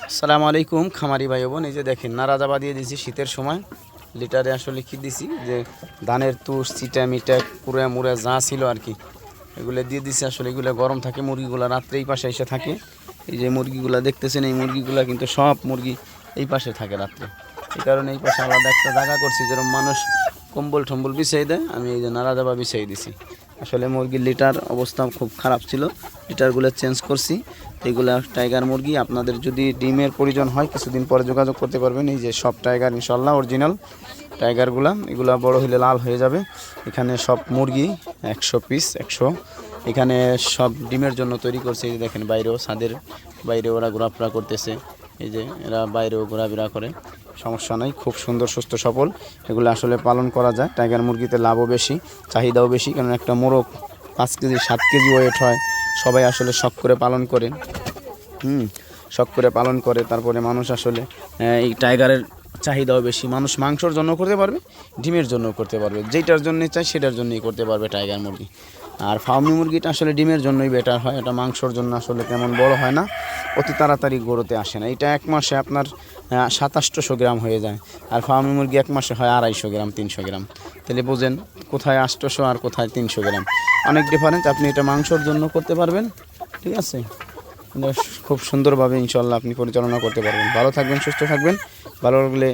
আসসালামু আলাইকুম খামারি ভাই বোন। এই যে দেখেন নারাজাবা দিয়ে দিয়েছি শীতের সময়। লিটারে আসলে কি দিছি যে ধানের তুষ চিটা মিটা পুরা মুড়া যা ছিল আর কি এগুলো দিয়ে দিছি। আসলে এগুলো গরম থাকে, মুরগিগুলো রাত্রে এই পাশে এসে থাকে। এই যে মুরগিগুলো দেখতেছেন, এই মুরগিগুলো কিন্তু সব মুরগি এই পাশে থাকে রাত্রে। এই কারণে এই পাশে আলাদা একটা জায়গা করছি, যেরকম মানুষ কম্বল টম্বল বিছাই দেয়, আমি এই যে নারাজাবা বিছাই দিছি। আসলে মুরগির লিটার অবস্থা খুব খারাপ ছিল, লিটারগুলো চেঞ্জ করছি। এগুলা টাইগার মুরগি। আপনাদের যদি ডিমের প্রয়োজন হয় কিছুদিন পরে যোগাযোগ করতে পারবেন। এই যে সব টাইগার ইনশাল্লাহ অরিজিনাল টাইগারগুলা, এগুলা বড় হলে লাল হয়ে যাবে। এখানে সব মুরগি 100 পিস 100। এখানে সব ডিমের জন্য তৈরি করছে। এই যে দেখেন বাইরেও, ছাদের বাইরে ওরা ঘোরাফেরা করতেছে। এই যে এরা বাইরেও ঘোরাফেরা করে, সমস্যা নাই, খুব সুন্দর সুস্থ সবল। এগুলো আসলে পালন করা যায়। টাইগার মুরগিতে লাভও বেশি, চাহিদাও বেশি, কারণ একটা মোরগ 5 কেজি 7 কেজি ওয়েট হয়। সবাই আসলে শখ করে পালন করে, শখ করে পালন করে। তারপরে মানুষ আসলে এই টাইগারের চাহিদাও বেশি। মানুষ মাংসর জন্য করতে পারবে, ডিমের জন্য করতে পারবে, যেটার জন্য চাই সেটার জন্যই করতে পারবে টাইগার মুরগি। আর ফার্মি মুরগিটা আসলে ডিমের জন্যই বেটার হয়, এটা মাংসর জন্য আসলে তেমন বড় হয় না, অতি তাড়াতাড়ি গড়তে আসে না। এটা 1 মাসে আপনার 2700 গ্রাম হয়ে যায়, আর ফার্মি মুরগি 1 মাসে হয় 250 গ্রাম 300 গ্রাম। তাহলে বোঝেন কোথায় 800 আর কোথায় 300 গ্রাম, অনেক ডিফারেন্স। আপনি এটা মাংসর জন্য করতে পারবেন, ঠিক আছে। খুব সুন্দরভাবে ইনশাল্লাহ আপনি পরিচালনা করতে পারবেন। ভালো থাকবেন, সুস্থ থাকবেন। ভালো লাগলে